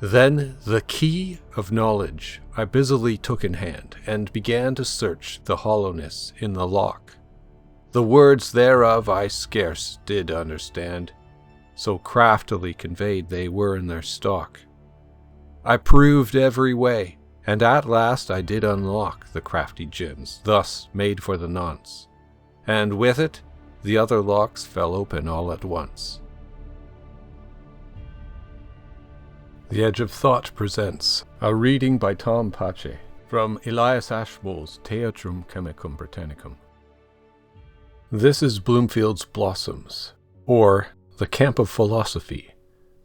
Then the key of knowledge I busily took in hand, and began to search the hollowness in the lock. The words thereof I scarce did understand, so craftily conveyed they were in their stock. I proved every way, and at last I did unlock the crafty gems, thus made for the nonce, and with it the other locks fell open all at once. The Edge of Thought presents a reading by Tom Pache from Elias Ashmole's Theatrum Chemicum Britannicum. This is Bloomfield's Blossoms, or The Campe of Philosophy,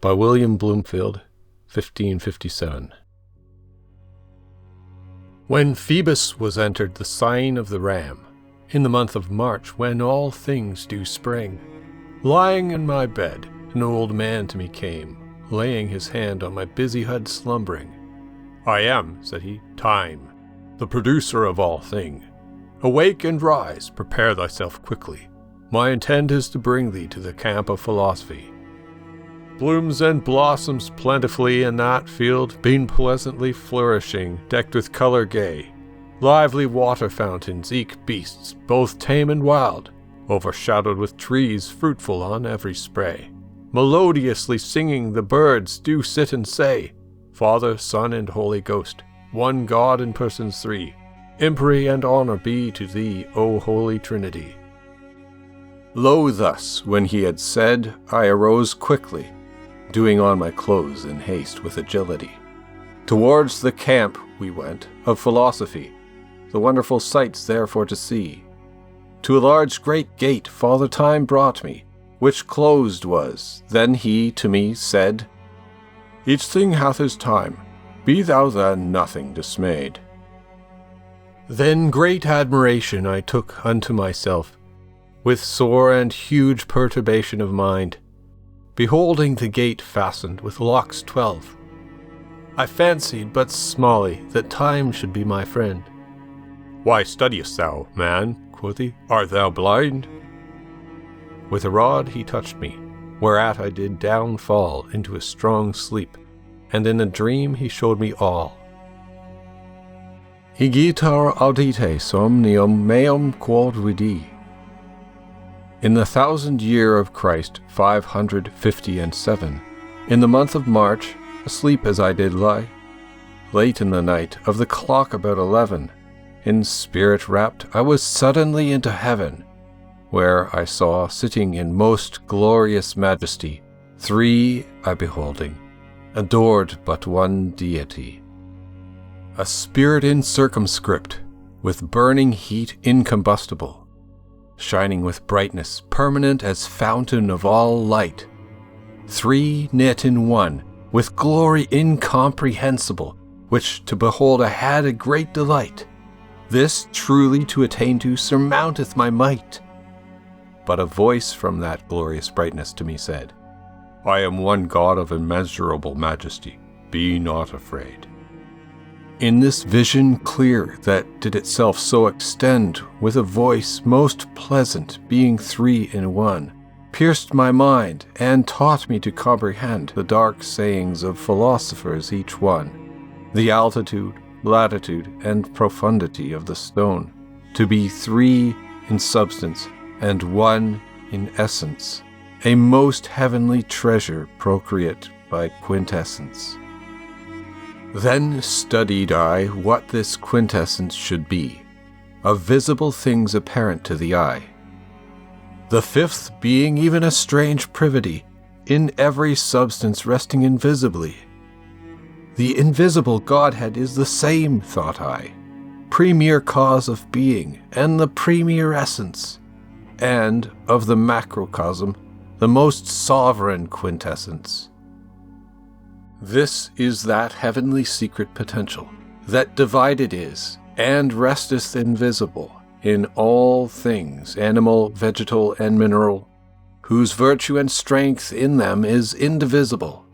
by William Bloomfield, 1557. When Phoebus was entered the sign of the Ram, in the month of March, when all things do spring, lying in my bed, an old man to me came, laying his hand on my busy head slumbering. I am, said he, Tyme, the producer of all thing. Awake and rise, prepare thyself quickly. My intent is to bring thee to the Campe of Philosophy. Blooms and blossoms plentifully in that field, being pleasantly flourishing, decked with colour gay. Lively water fountains, eke beasts, both tame and wild, overshadowed with trees fruitful on every spray. Melodiously singing, the birds do sit and say, Father, Son, and Holy Ghost, one God in persons three. Empery and honour be to thee, O Holy Trinity. Lo, thus, when he had said, I arose quickly, doing on my clothes in haste with agility. Towards the camp we went, of philosophy, the wonderful sights therefore to see. To a large great gate Father Time brought me, which closed was. Then he to me said, Each thing hath his time, be thou then nothing dismayed. Then great admiration I took unto myself, with sore and huge perturbation of mind, beholding the gate fastened with locks 12. I fancied but smally that Time should be my friend. Why studiest thou, man? Quoth he. Art thou blind? With a rod he touched me, whereat I did down fall into a strong sleep, and in a dream he showed me all. Igitur audite somnium meum quod vidi. In the 1000th year of Christ, 557, in the month of March, asleep as I did lie, late in the night of the clock about 11, in spirit wrapped, I was suddenly into heaven, where I saw, sitting in most glorious majesty, three I beholding, adored but one deity. A spirit incircumscript, with burning heat incombustible, shining with brightness permanent as fountain of all light, three knit in one, with glory incomprehensible, which to behold I had a great delight. This truly to attain to surmounteth my might. But a voice from that glorious brightness to me said, I am one God of immeasurable majesty, be not afraid. In this vision clear that did itself so extend, with a voice most pleasant, being three in one, pierced my mind, and taught me to comprehend the dark sayings of philosophers each one, the altitude, latitude, and profundity of the stone, to be three in substance, and one in essence, a most heavenly treasure procreate by quintessence. Then studied I what this quintessence should be, of visible things apparent to the eye. The fifth being even a strange privity, in every substance resting invisibly. The invisible Godhead is the same, thought I, premier cause of being, and the premier essence, and of the macrocosm, the most sovereign quintessence. This is that heavenly secret potential, that divided is, and resteth invisible, in all things, animal, vegetal, and mineral, whose virtue and strength in them is indivisible.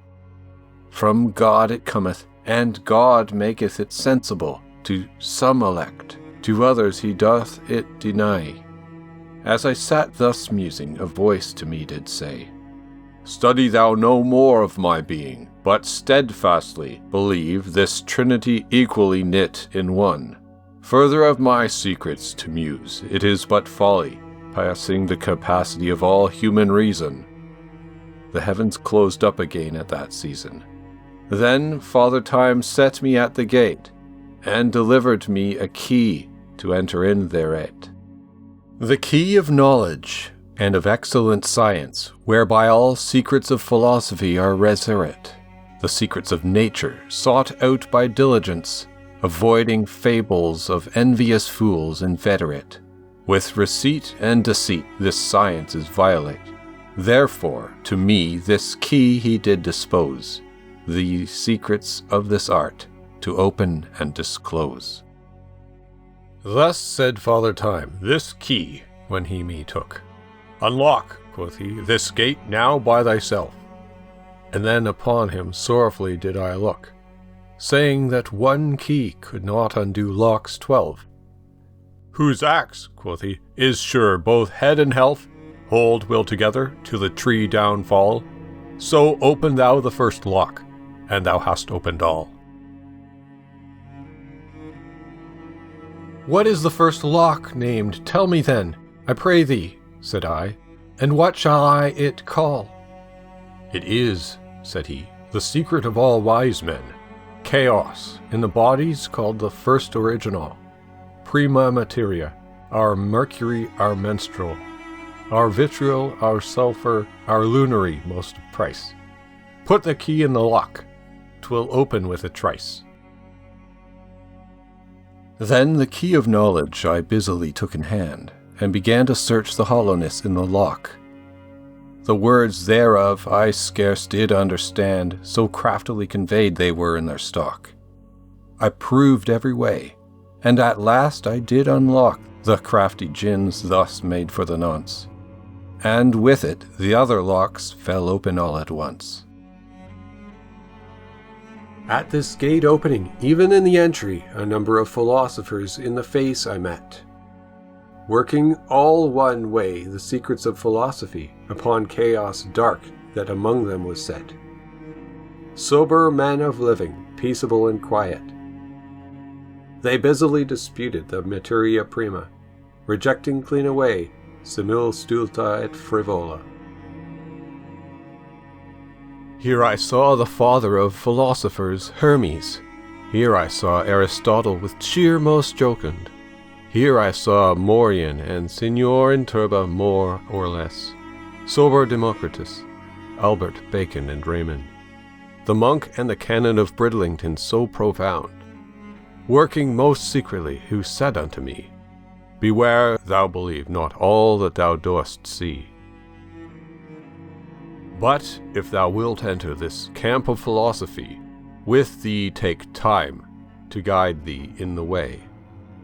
From God it cometh, and God maketh it sensible, to some elect, to others he doth it deny. As I sat thus musing, a voice to me did say, Study thou no more of my being, but steadfastly believe this trinity equally knit in one. Further of my secrets to muse, it is but folly, passing the capacity of all human reason. The heavens closed up again at that season. Then Father Tyme set me at the gate, and delivered me a key to enter in thereat. The key of knowledge, and of excellent science, whereby all secrets of philosophy are reserved, the secrets of nature sought out by diligence, avoiding fables of envious fools inveterate. With receipt and deceit this science is violate. Therefore to me this key he did dispose, the secrets of this art to open and disclose. Thus said Father Tyme, this key, when he me took. Unlock, quoth he, this gate now by thyself. And then upon him sorrowfully did I look, saying that one key could not undo locks 12. Whose axe, quoth he, is sure both head and health, hold will together till the tree down fall. So open thou the first lock, and thou hast opened all. What is the first lock named? Tell me then, I pray thee, said I, and what shall I it call? It is, said he, the secret of all wise men. Chaos, in the bodies called the first original. Prima materia, our mercury, our menstrual. Our vitriol, our sulphur, our lunary most of price. Put the key in the lock, 'twill open with a trice. Then the key of knowledge I busily took in hand, and began to search the hollowness in the lock. The words thereof I scarce did understand, so craftily conveyed they were in their stock. I proved every way, and at last I did unlock the crafty gins thus made for the nonce, and with it the other locks fell open all at once. At this gate opening, even in the entry, a number of philosophers in the face I met, working all one way the secrets of philosophy upon chaos dark that among them was set. Sober men of living, peaceable and quiet. They busily disputed the materia prima, rejecting clean away simul stulta et frivola. Here I saw the father of philosophers, Hermes. Here I saw Aristotle with cheer most jocund. Here I saw Morian and Signor in turba more or less. Sober Democritus, Albert, Bacon, and Raymond. The monk and the canon of Bridlington so profound, working most secretly, who said unto me, Beware thou believe not all that thou dost see. But if thou wilt enter this camp of philosophy, with thee take time to guide thee in the way.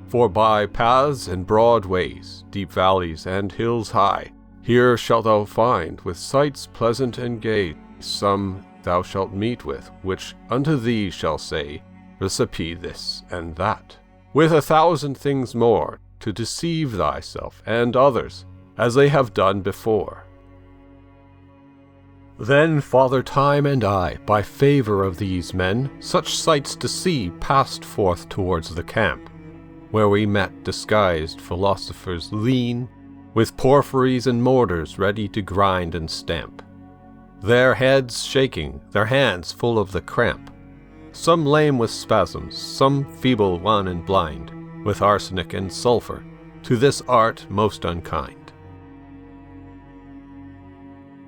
For by paths and broad ways, deep valleys and hills high, here shalt thou find, with sights pleasant and gay, some thou shalt meet with, which unto thee shall say, Recipe this and that, with 1,000 things more, to deceive thyself and others, as they have done before. Then Father Tyme and I, by favor of these men, such sights to see, passed forth towards the camp, where we met disguised philosophers lean, with porphyries and mortars ready to grind and stamp, their heads shaking, their hands full of the cramp, some lame with spasms, some feeble one and blind, with arsenic and sulphur, to this art most unkind.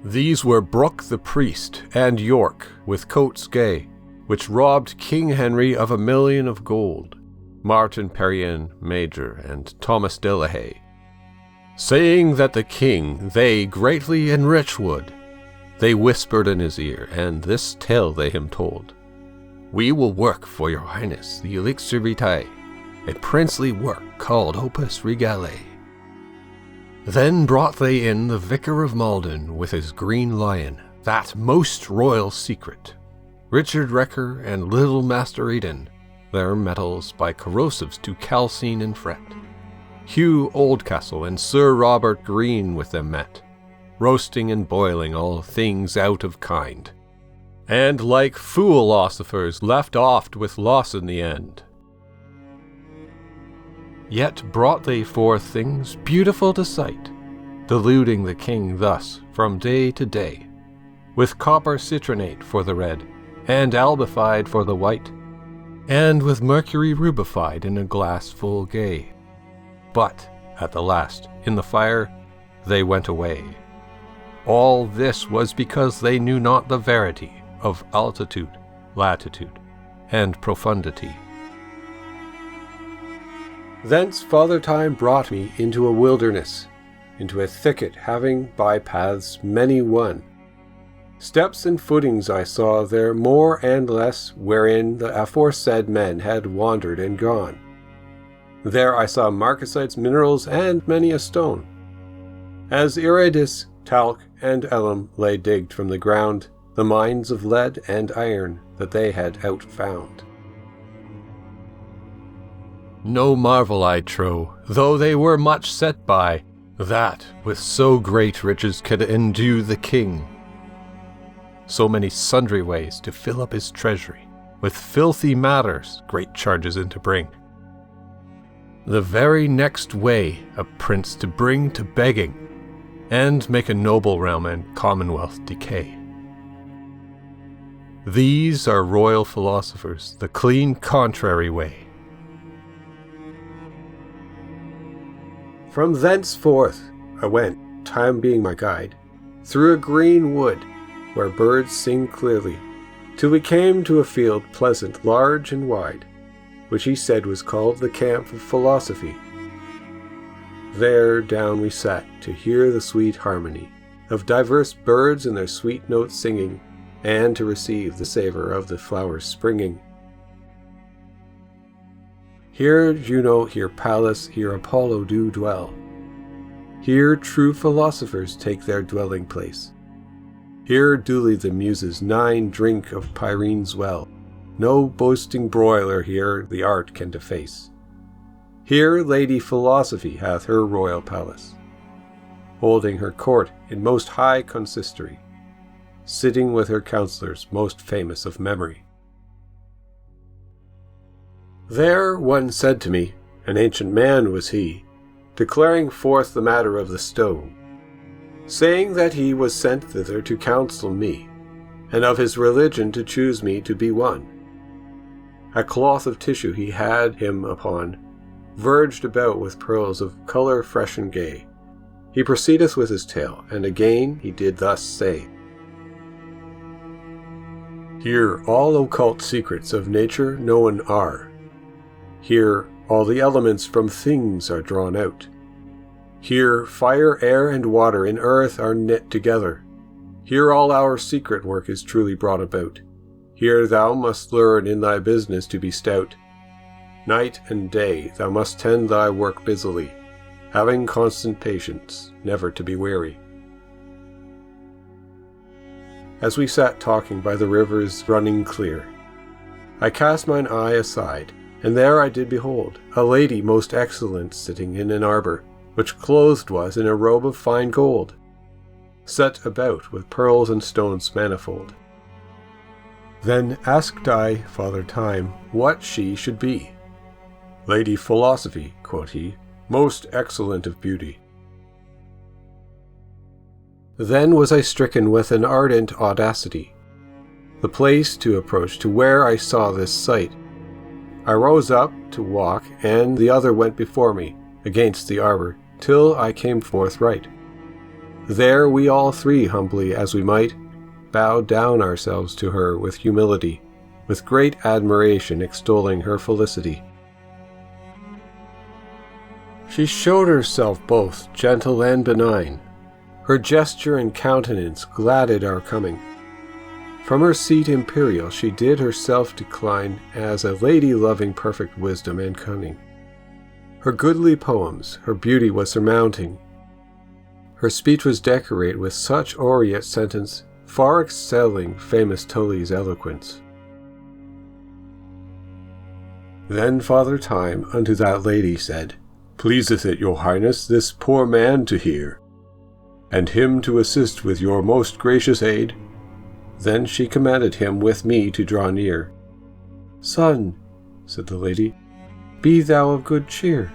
These were Brooke the priest, and York, with coats gay, which robbed King Henry of 1,000,000 of gold, Martin Perrien Major, and Thomas Delahaye, saying that the king they greatly enrich would. They whispered in his ear, and this tale they him told. We will work for your highness the elixir vitae, a princely work called Opus Regale. Then brought they in the Vicar of Malden with his green lion, that most royal secret, Richard Wrecker and little Master Eden, their metals by corrosives to calcine and fret. Hugh Oldcastle and Sir Robert Green with them met, roasting and boiling all things out of kind, and like philosophers left oft with loss in the end. Yet brought they forth things beautiful to sight, deluding the king thus from day to day, with copper citronate for the red, and albified for the white, and with mercury rubified in a glass full gay. But, at the last, in the fire, they went away. All this was because they knew not the verity of altitude, latitude, and profundity. Thence Father Time brought me into a wilderness, into a thicket having by-paths many one. Steps and footings I saw there more and less, wherein the aforesaid men had wandered and gone. There I saw marcasites, minerals, and many a stone. As iridis, talc, and alum lay digged from the ground, the mines of lead and iron that they had out-found. No marvel, I trow, though they were much set by, that with so great riches could endue the king. So many sundry ways to fill up his treasury, with filthy matters great charges in to bring. The very next way a prince to bring to begging, and make a noble realm and commonwealth decay. These are royal philosophers, the clean contrary way. From thenceforth I went, Time being my guide, through a green wood, where birds sing clearly, till we came to a field pleasant, large and wide, which he said was called the Campe of Philosophy. There down we sat to hear the sweet harmony of diverse birds and their sweet notes singing, and to receive the savour of the flowers springing. Here Juno, here Pallas, here Apollo do dwell. Here true philosophers take their dwelling place. Here duly the Muses 9 drink of Pyrene's well. No boasting broiler here the art can deface. Here Lady Philosophy hath her royal palace, holding her court in most high consistory, sitting with her counsellors most famous of memory. There one said to me, an ancient man was he, declaring forth the matter of the stone, saying that he was sent thither to counsel me, and of his religion to choose me to be one. A cloth of tissue he had him upon, verged about with pearls of colour fresh and gay. He proceedeth with his tale, and again he did thus say, Here all occult secrets of nature known are. Here all the elements from things are drawn out. Here fire, air, and water in earth are knit together. Here all our secret work is truly brought about. Here thou must learn in thy business to be stout. Night and day thou must tend thy work busily, having constant patience, never to be weary. As we sat talking by the rivers running clear, I cast mine eye aside, and there I did behold a lady most excellent sitting in an arbour, which clothed was in a robe of fine gold, set about with pearls and stones manifold. Then asked I Father Time what she should be. Lady Philosophy, quoth he, most excellent of beauty. Then was I stricken with an ardent audacity, the place to approach to where I saw this sight. I rose up to walk, and the other went before me, against the arbour, till I came forth right. There we all three, humbly as we might, bowed down ourselves to her with humility, with great admiration extolling her felicity. She showed herself both gentle and benign. Her gesture and countenance gladded our coming. From her seat imperial she did herself decline, as a lady loving perfect wisdom and cunning. Her goodly poems her beauty was surmounting. Her speech was decorate with such aureate sentence, far excelling famous Tully's eloquence. Then Father Time unto that lady said, Pleaseth it your highness this poor man to hear, and him to assist with your most gracious aid? Then she commanded him with me to draw near. Son, said the lady, be thou of good cheer.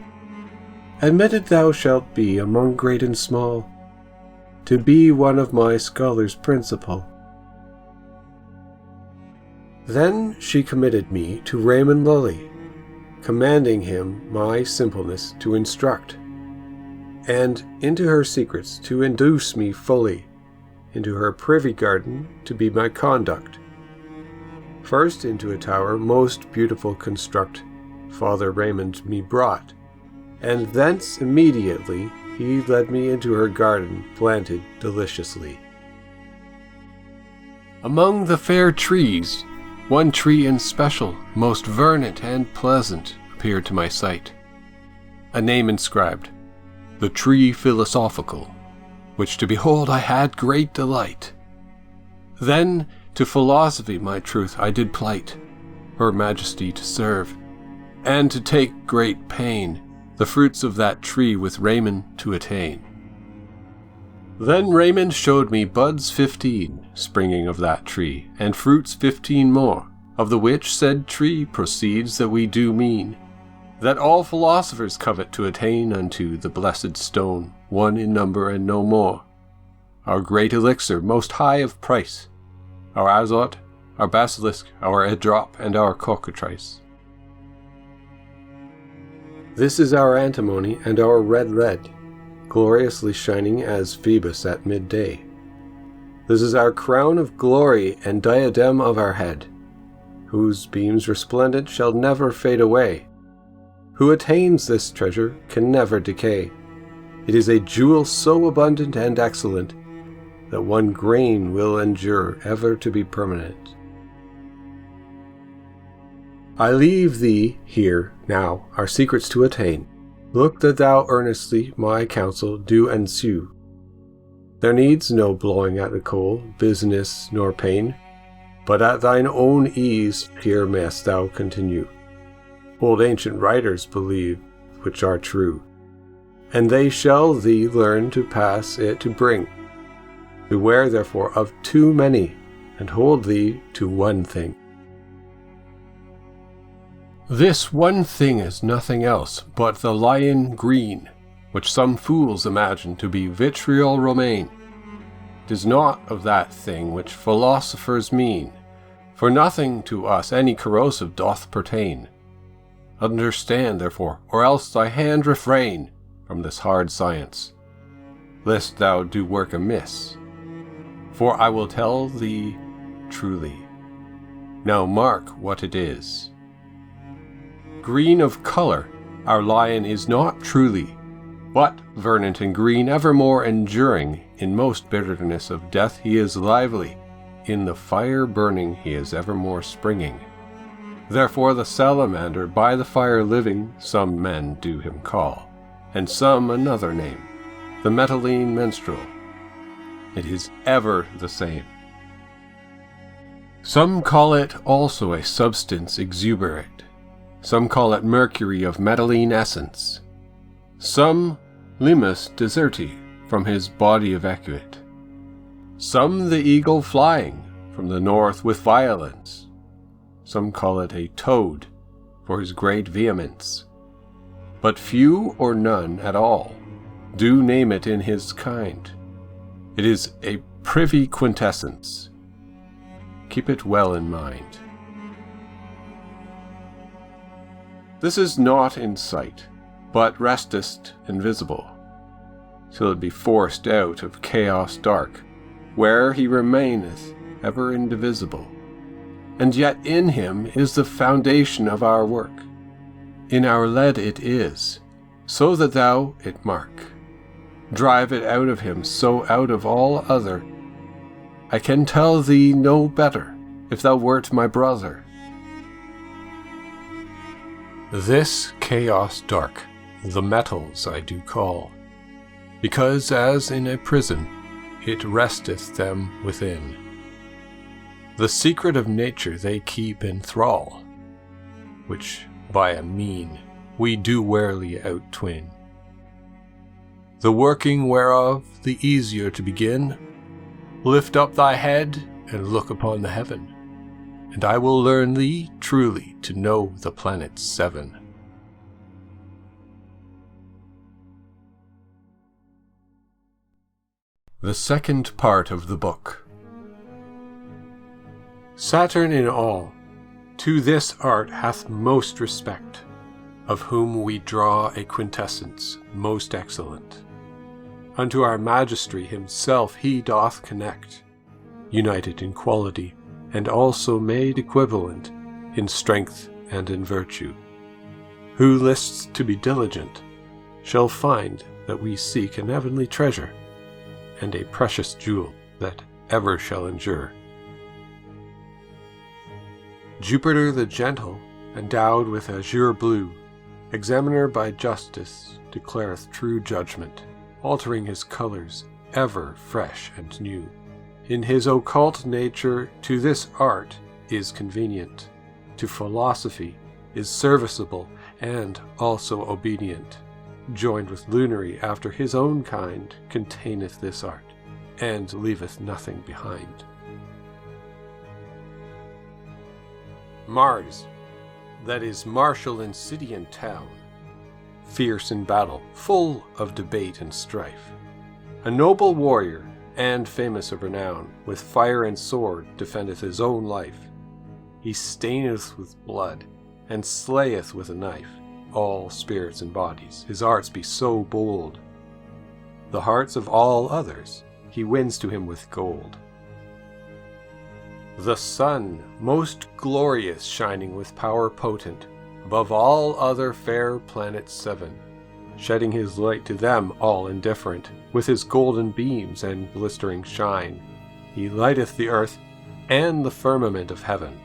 Admitted thou shalt be among great and small, to be one of my scholars principal. Then she committed me to Raymond Lully, commanding him my simpleness to instruct, and into her secrets to induce me fully, into her privy garden to be my conduct. First into a tower most beautiful construct Father Raymond me brought, and thence immediately he led me into her garden planted deliciously. Among the fair trees, one tree in special, most vernant and pleasant, appeared to my sight. A name inscribed, the tree philosophical, which to behold I had great delight. Then to philosophy my truth I did plight, her majesty to serve, and to take great pain, the fruits of that tree with Raymond to attain. Then Raymond showed me buds 15, springing of that tree, and fruits 15 more, of the which said tree proceeds that we do mean, that all philosophers covet to attain unto the blessed stone, one in number and no more. Our great elixir, most high of price, our azote, our basilisk, our aedrop, and our cockatrice. This is our antimony and our red lead, gloriously shining as Phoebus at midday. This is our crown of glory and diadem of our head, whose beams resplendent shall never fade away. Who attains this treasure can never decay. It is a jewel so abundant and excellent that one grain will endure ever to be permanent. I leave thee here now our secrets to attain. Look that thou earnestly my counsel do ensue. There needs no blowing at the coal, business nor pain, but at thine own ease here mayst thou continue. Old ancient writers believe, which are true, and they shall thee learn to pass it to bring. Beware therefore of too many, and hold thee to one thing. This one thing is nothing else but the lion green, which some fools imagine to be vitriol romaine. It is not of that thing which philosophers mean, for nothing to us any corrosive doth pertain. Understand, therefore, or else thy hand refrain from this hard science, lest thou do work amiss. For I will tell thee truly. Now mark what it is. Green of colour, our lion is not truly, but vernant and green, evermore enduring. In most bitterness of death he is lively, in the fire burning he is evermore springing. Therefore the salamander by the fire living, some men do him call, and some another name, the metalline menstrual. It is ever the same. Some call it also a substance exuberate, some call it mercury of metalline essence, some limus deserti from his body evacuate, some the eagle flying from the north with violence, some call it a toad for his great vehemence, but few or none at all do name it in his kind. It is a privy quintessence. Keep it well in mind. This is not in sight, but restest invisible, till it be forced out of chaos dark, where he remaineth ever indivisible. And yet in him is the foundation of our work. In our lead it is, so that thou it mark. Drive it out of him, so out of all other. I can tell thee no better, if thou wert my brother. This chaos dark, the metals I do call, because as in a prison, it resteth them within. The secret of nature they keep in thrall, which by a mean we do warily outtwin. The working whereof the easier to begin, lift up thy head and look upon the heaven, and I will learn thee truly to know the planets 7. The second part of the book. Saturn in all, to this art hath most respect, of whom we draw a quintessence most excellent. Unto our magistry himself he doth connect, united in quality, and also made equivalent in strength and in virtue. Who lists to be diligent shall find that we seek an heavenly treasure, and a precious jewel that ever shall endure. Jupiter the gentle, endowed with azure blue, examiner by justice, declareth true judgment, altering his colours, ever fresh and new. In his occult nature to this art is convenient, to philosophy is serviceable and also obedient. Joined with lunary after his own kind, containeth this art, and leaveth nothing behind. Mars, that is martial in city and town, fierce in battle, full of debate and strife, a noble warrior, and famous of renown, with fire and sword defendeth his own life. He staineth with blood, and slayeth with a knife all spirits and bodies, his arts be so bold. The hearts of all others he wins to him with gold. The sun, most glorious, shining with power potent, above all other fair planets 7, shedding his light to them all indifferent, with his golden beams and glistering shine, he lighteth the earth and the firmament of heaven.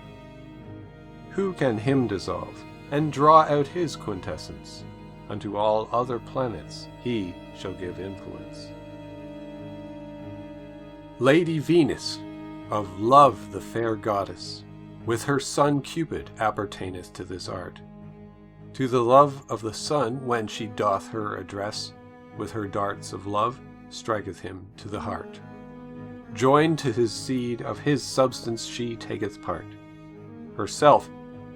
Who can him dissolve, and draw out his quintessence? Unto all other planets he shall give influence. Lady Venus, of love the fair goddess, with her son Cupid appertaineth to this art. To the love of the sun when she doth her address, with her darts of love striketh him to the heart. Joined to his seed, of his substance she taketh part. Herself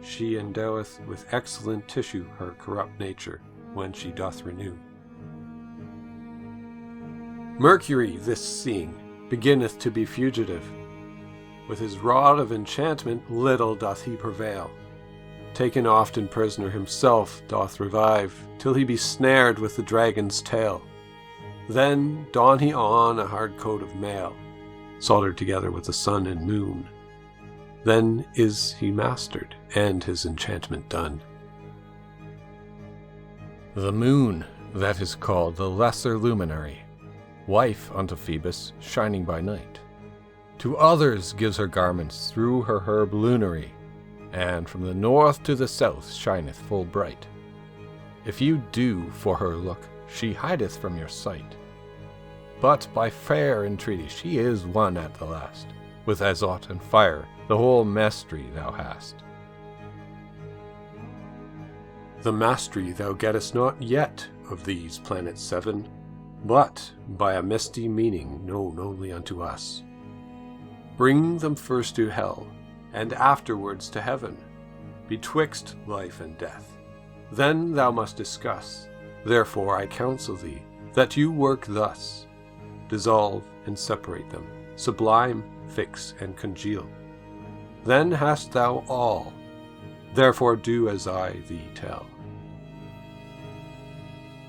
she endoweth with excellent tissue her corrupt nature, when she doth renew. Mercury, this seeing, beginneth to be fugitive. With his rod of enchantment little doth he prevail. Taken often prisoner himself doth revive, till he be snared with the dragon's tail. Then don he on a hard coat of mail, soldered together with the sun and moon. Then is he mastered, and his enchantment done. The moon, that is called the lesser luminary, wife unto Phoebus, shining by night, to others gives her garments through her herb lunary, and from the north to the south shineth full bright. If you do for her look, she hideth from your sight. But by fair entreaty she is won at the last, with azot and fire the whole mastery thou hast. The mastery thou gettest not yet of these planets 7, but by a misty meaning known only unto us. Bring them first to hell, and afterwards to heaven, betwixt life and death. Then thou must discuss. Therefore I counsel thee, that you work thus. Dissolve and separate them, sublime, fix, and congeal. Then hast thou all. Therefore do as I thee tell.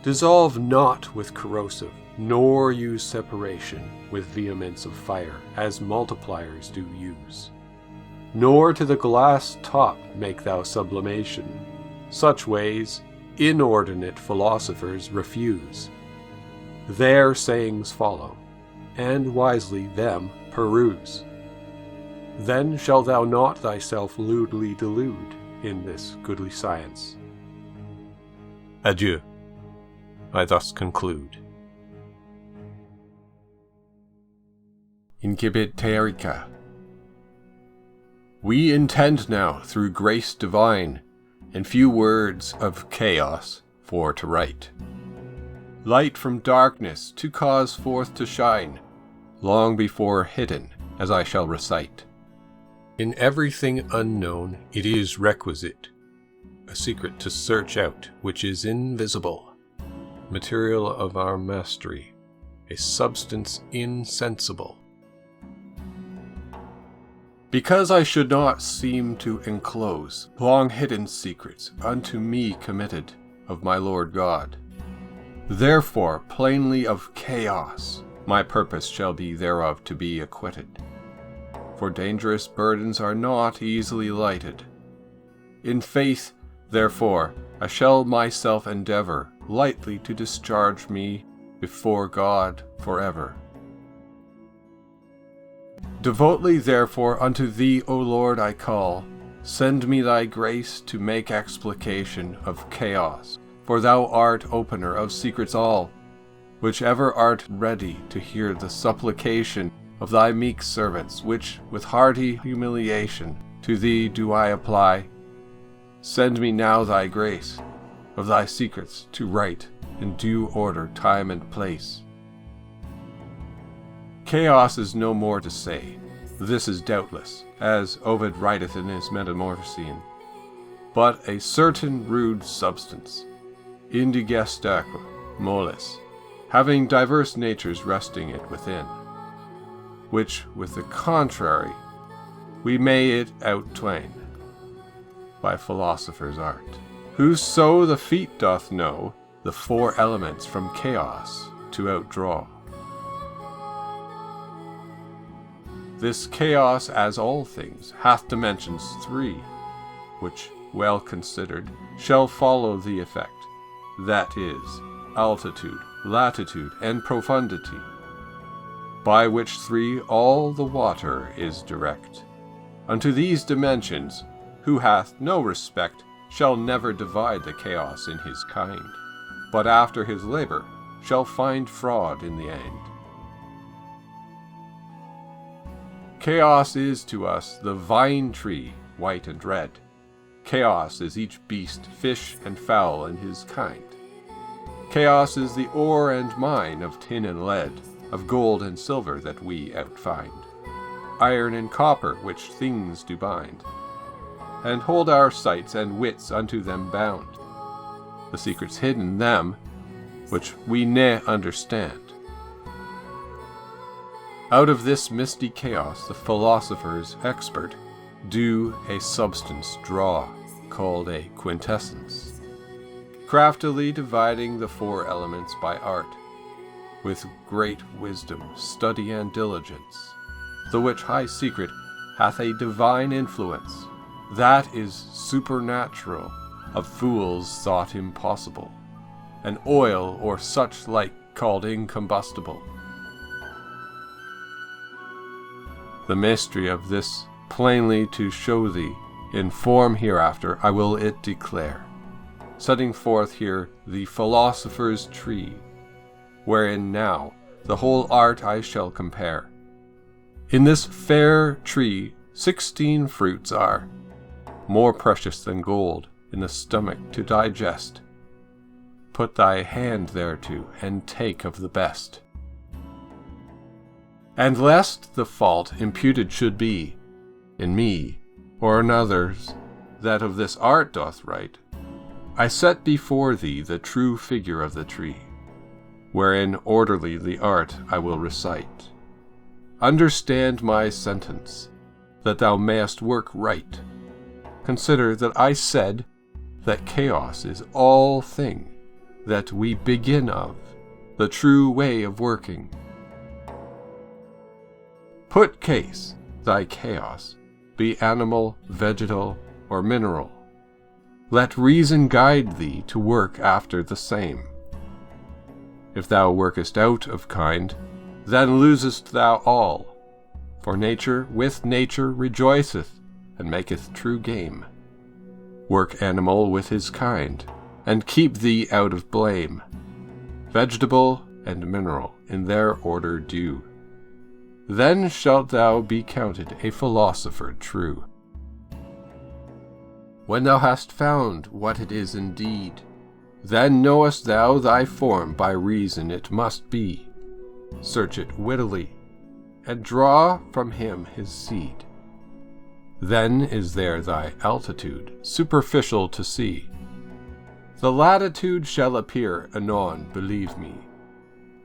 Dissolve not with corrosive, nor use separation with vehemence of fire, as multipliers do use. Nor to the glass top make thou sublimation. Such ways inordinate philosophers refuse. Their sayings follow, and wisely them peruse. Then shalt thou not thyself lewdly delude in this goodly science. Adieu. I thus conclude. Incipit Theorica. We intend now, through grace divine, in few words of chaos for to write. Light from darkness to cause forth to shine, long before hidden as I shall recite. In everything unknown it is requisite, a secret to search out which is invisible, material of our mastery, a substance insensible. Because I should not seem to enclose long-hidden secrets unto me committed of my Lord God, therefore plainly of chaos my purpose shall be thereof to be acquitted. For dangerous burdens are not easily lighted. In faith, therefore, I shall myself endeavor lightly to discharge me before God forever. Devotely therefore unto thee, O Lord, I call. Send me thy grace to make explication of chaos, for thou art opener of secrets all, which ever art ready to hear the supplication of thy meek servants, which with hearty humiliation to thee do I apply. Send me now thy grace, of thy secrets to write in due order, time and place. Chaos is no more to say. This is doubtless, as Ovid writeth in his Metamorphosine, but a certain rude substance, indigestaque mollis, having diverse natures resting it within, which with the contrary we may it outtwain by philosophers' art. Whoso the feat doth know, the four elements from chaos to outdraw. This chaos, as all things, hath dimensions three, which, well considered, shall follow the effect, that is, altitude, latitude, and profundity, by which three all the water is direct. Unto these dimensions, who hath no respect, shall never divide the chaos in his kind, but after his labor shall find fraud in the end. Chaos is to us the vine tree, white and red. Chaos is each beast, fish, and fowl in his kind. Chaos is the ore and mine of tin and lead, of gold and silver that we outfind, iron and copper which things do bind, and hold our sights and wits unto them bound, the secrets hidden in them, which we ne understand. Out of this misty chaos the philosophers expert do a substance draw, called a quintessence, craftily dividing the four elements by art, with great wisdom, study, and diligence, the which high secret hath a divine influence, that is supernatural, of fools thought impossible, an oil or such like called incombustible. The mystery of this plainly to show thee, in form hereafter I will it declare, setting forth here the philosopher's tree, wherein now the whole art I shall compare. In this fair tree 16 fruits are, more precious than gold in the stomach to digest. Put thy hand thereto, and take of the best. And lest the fault imputed should be in me or in others that of this art doth write, I set before thee the true figure of the tree, wherein orderly the art I will recite. Understand my sentence, that thou mayest work right. Consider that I said that chaos is all thing that we begin of, the true way of working. Put case, thy chaos be animal, vegetal, or mineral. Let reason guide thee to work after the same. If thou workest out of kind, then losest thou all, for nature with nature rejoiceth, and maketh true game. Work animal with his kind, and keep thee out of blame. Vegetable and mineral in their order due. Then shalt thou be counted a philosopher true. When thou hast found what it is indeed, then knowest thou thy form by reason it must be. Search it wittily, and draw from him his seed. Then is there thy altitude, superficial to see. The latitude shall appear anon, believe me,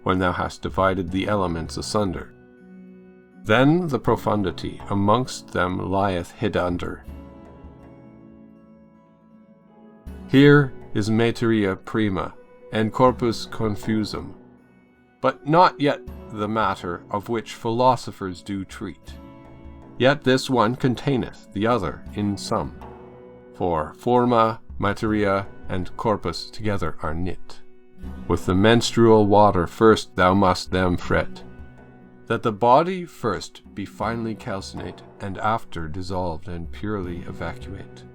when thou hast divided the elements asunder. Then the profundity amongst them lieth hid under. Here is materia prima and corpus confusum, but not yet the matter of which philosophers do treat. Yet this one containeth the other in sum, for forma, materia, and corpus together are knit. With the menstrual water first thou must them fret, that the body first be finely calcinate, and after dissolved and purely evacuate.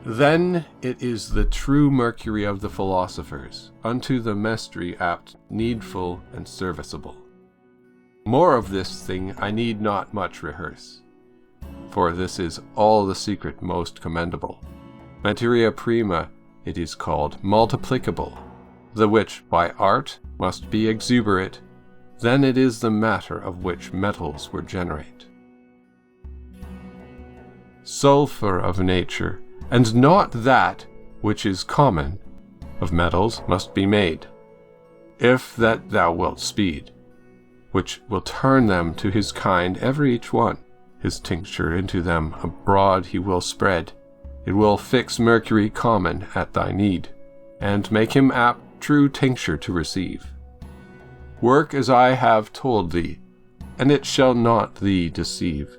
Then it is the true mercury of the philosophers, unto the mystery apt, needful, and serviceable. More of this thing I need not much rehearse, for this is all the secret most commendable. Materia prima it is called multiplicable, the which by art must be exuberate, then it is the matter of which metals were generate. Sulphur of nature, and not that which is common, of metals must be made, if that thou wilt speed, which will turn them to his kind every each one. His tincture into them abroad he will spread. It will fix mercury common at thy need, and make him apt true tincture to receive. Work as I have told thee, and it shall not thee deceive.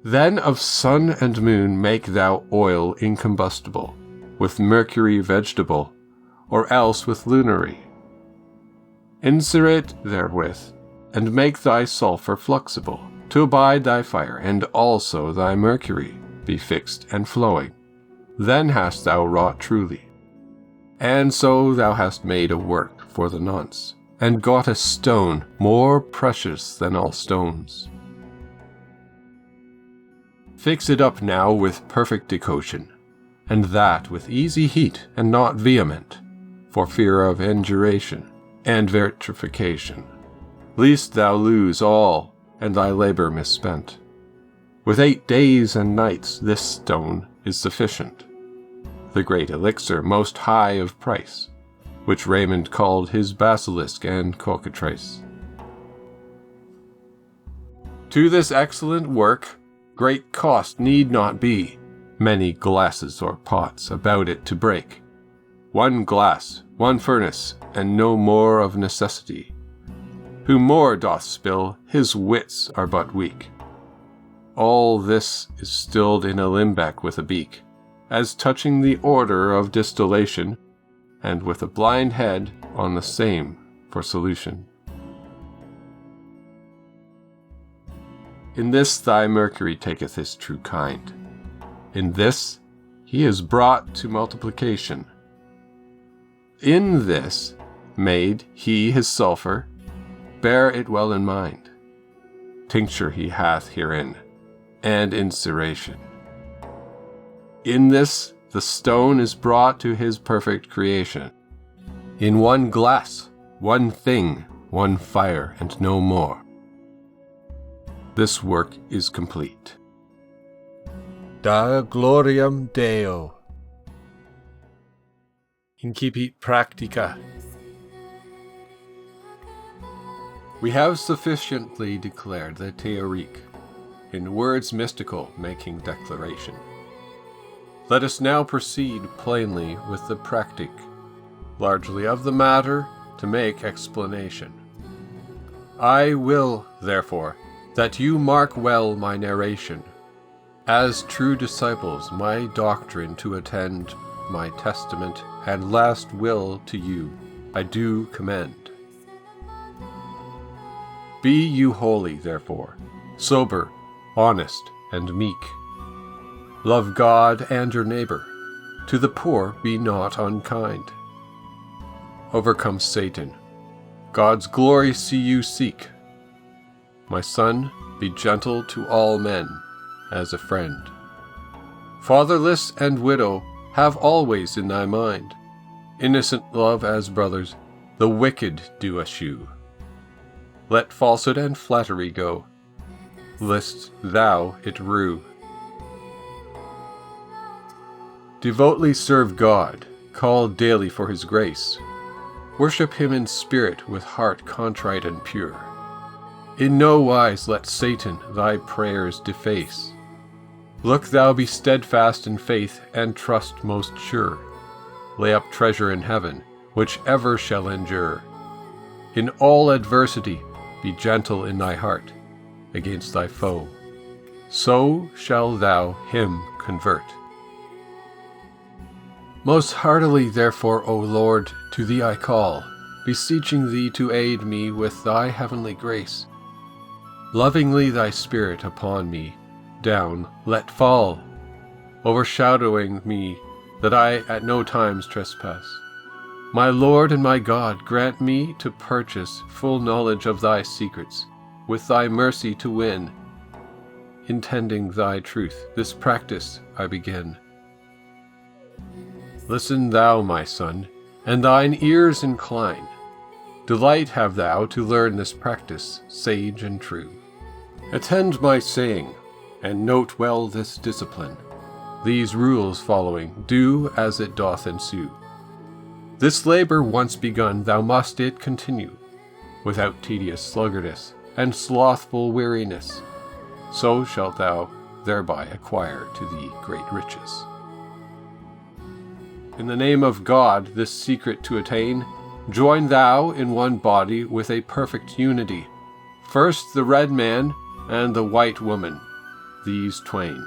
Then of sun and moon make thou oil incombustible, with mercury vegetable, or else with lunary. Incerate therewith, and make thy sulphur fluxible, to abide thy fire, and also thy mercury be fixed and flowing. Then hast thou wrought truly. And so thou hast made a work for the nonce, and got a stone more precious than all stones. Fix it up now with perfect decoction, and that with easy heat and not vehement, for fear of induration and vitrification, lest thou lose all and thy labor misspent. With 8 days and nights this stone is sufficient, the great elixir most high of price, which Raymond called his basilisk and cockatrice. To this excellent work great cost need not be, many glasses or pots about it to break. 1 glass, 1 furnace, and no more of necessity. Who more doth spill, his wits are but weak. All this is stilled in a limbeck with a beak, as touching the order of distillation, and with a blind head on the same for solution. In this thy mercury taketh his true kind. In this he is brought to multiplication. In this made he his sulphur, bear it well in mind. Tincture he hath herein, and inceration. In this the stone is brought to his perfect creation. In 1 glass, 1 thing, 1 fire, and no more. This work is complete. Da gloriam Deo. Incipit Practica. We have sufficiently declared the Theorique, in words mystical making declaration. Let us now proceed plainly with the Practic, largely of the matter to make explanation. I will, therefore, that you mark well my narration, as true disciples my doctrine to attend, my testament and last will to you I do commend. Be you holy, therefore, sober, honest, and meek. Love God and your neighbor. To the poor be not unkind. Overcome Satan. God's glory see you seek. My son, be gentle to all men, as a friend. Fatherless and widow have always in thy mind. Innocent love as brothers, the wicked do eschew. Let falsehood and flattery go, lest thou it rue. Devotely serve God, call daily for his grace. Worship him in spirit with heart contrite and pure. In no wise let Satan thy prayers deface. Look thou be steadfast in faith and trust most sure. Lay up treasure in heaven, which ever shall endure. In all adversity be gentle in thy heart against thy foe. So shall thou him convert. Most heartily therefore, O Lord, to thee I call, beseeching thee to aid me with thy heavenly grace. Lovingly thy Spirit upon me down let fall, overshadowing me that I at no times trespass. My Lord and my God, grant me to purchase full knowledge of thy secrets, with thy mercy to win. Intending thy truth, this practice I begin. Listen thou, my son, and thine ears incline. Delight have thou to learn this practice, sage and true. Attend my saying, and note well this discipline. These rules following, do as it doth ensue. This labor once begun, thou must it continue, without tedious sluggardness and slothful weariness. So shalt thou thereby acquire to thee great riches. In the name of God, this secret to attain, join thou in one body with a perfect unity. First the red man and the white woman, these twain.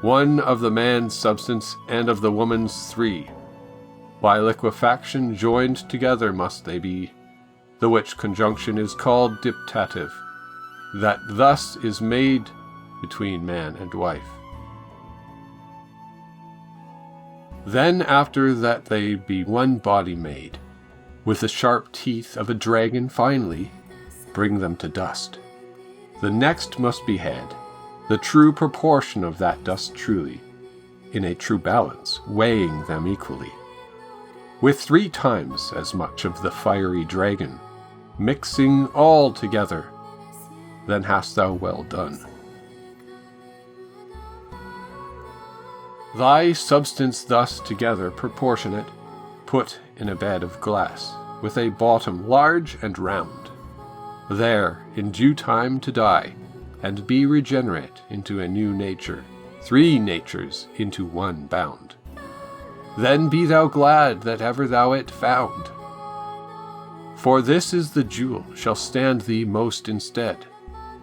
One of the man's substance and of the woman's three. By liquefaction joined together must they be, the which conjunction is called diptative, that thus is made between man and wife. Then after that they be one body made, with the sharp teeth of a dragon finally, bring them to dust. The next must be had, the true proportion of that dust truly, in a true balance, weighing them equally. With 3 times as much of the fiery dragon, mixing all together, then hast thou well done. Thy substance thus together proportionate, put in a bed of glass, with a bottom large and round. There, in due time to die, and be regenerate into a new nature, 3 natures into one bound. Then be thou glad that ever thou it found. For this is the jewel shall stand thee most instead,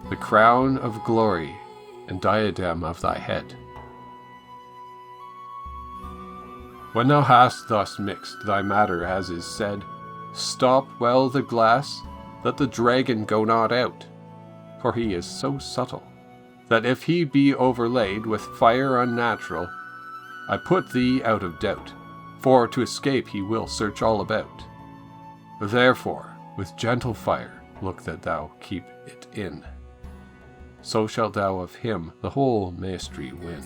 the crown of glory and diadem of thy head. When thou hast thus mixed thy matter as is said, stop well the glass, that the dragon go not out, for he is so subtle, that if he be overlaid with fire unnatural, I put thee out of doubt, for to escape he will search all about. Therefore, with gentle fire look that thou keep it in. So shalt thou of him the whole mastery win.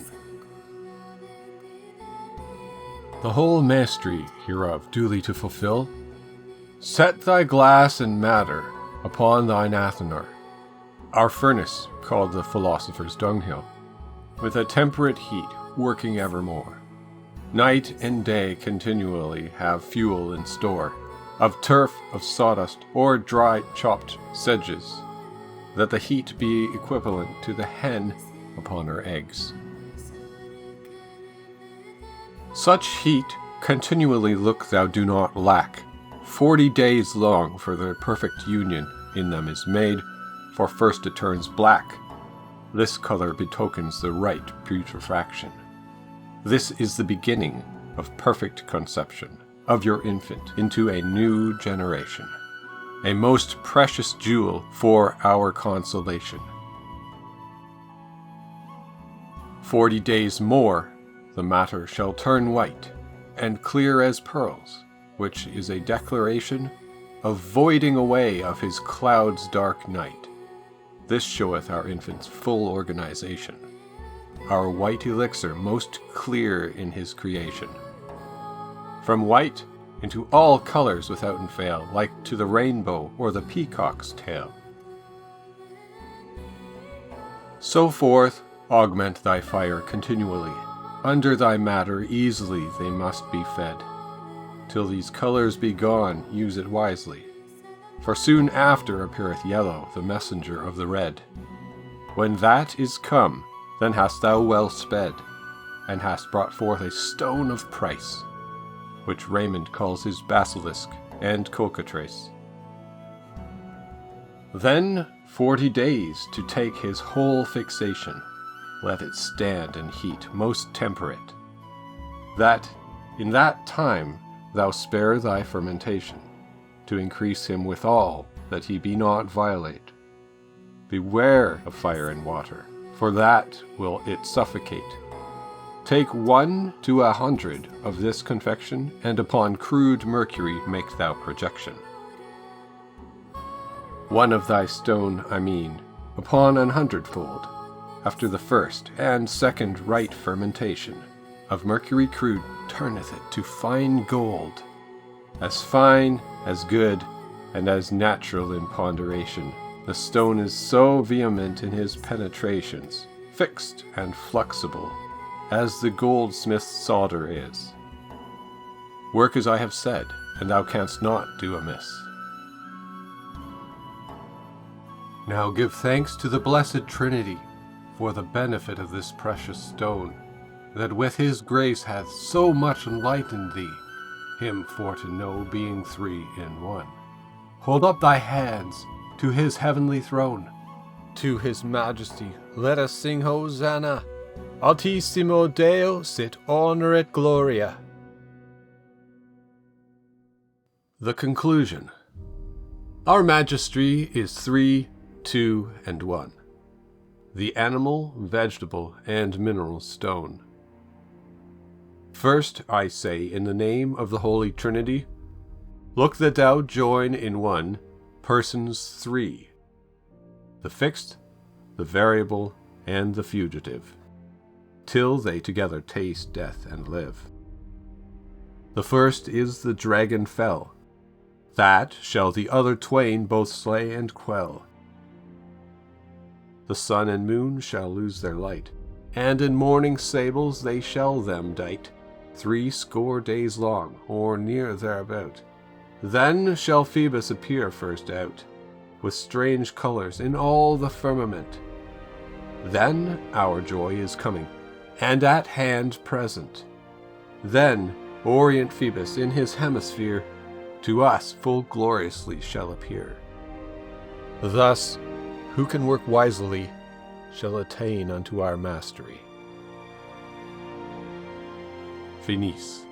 The whole mastery hereof duly to fulfill, set thy glass and matter upon thine athanor, our furnace called the philosopher's dunghill, with a temperate heat working evermore. Night and day continually have fuel in store, of turf, of sawdust, or dry chopped sedges, that the heat be equivalent to the hen upon her eggs. Such heat continually look thou do not lack. 40 days long for their perfect union in them is made, for first it turns black. This color betokens the right putrefaction. This is the beginning of perfect conception of your infant into a new generation, a most precious jewel for our consolation. 40 days more, the matter shall turn white, and clear as pearls, which is a declaration of voiding away of his cloud's dark night. This showeth our infant's full organization, our white elixir most clear in his creation. From white into all colors withouten fail, like to the rainbow or the peacock's tail. So forth augment thy fire continually, under thy matter easily they must be fed. Till these colors be gone, use it wisely, for soon after appeareth yellow, the messenger of the red. When that is come, then hast thou well sped, and hast brought forth a stone of price, which Raymond calls his basilisk and cockatrice. Then 40 days to take his whole fixation, let it stand in heat most temperate, that in that time thou spare thy fermentation, to increase him withal, that he be not violate. Beware of fire and water, for that will it suffocate. Take 1 to 100 of this confection, and upon crude mercury make thou projection. 1 of thy stone, I mean, upon 100-fold, after the first and second right fermentation, of mercury crude turneth it to fine gold, as fine, as good, and as natural in ponderation. The stone is so vehement in his penetrations, fixed and flexible, as the goldsmith's solder is. Work as I have said, and thou canst not do amiss. Now give thanks to the blessed Trinity for the benefit of this precious stone, that with his grace hath so much enlightened thee, him for to know being 3 in 1. Hold up thy hands to his heavenly throne. To his majesty let us sing Hosanna. Altissimo Deo sit honor gloria. The conclusion. Our Majesty is 3, 2, and 1. The animal, vegetable, and mineral stone. First, I say, in the name of the Holy Trinity, look that thou join in one persons 3, the fixed, the variable, and the fugitive, till they together taste death and live. The first is the dragon fell, that shall the other twain both slay and quell. The sun and moon shall lose their light, and in mourning sables they shall them dight, 60 days long, or near thereabout. Then shall Phoebus appear first out, with strange colours in all the firmament. Then our joy is coming, and at hand present. Then orient Phoebus in his hemisphere to us full gloriously shall appear. Thus, who can work wisely shall attain unto our mastery. Finis.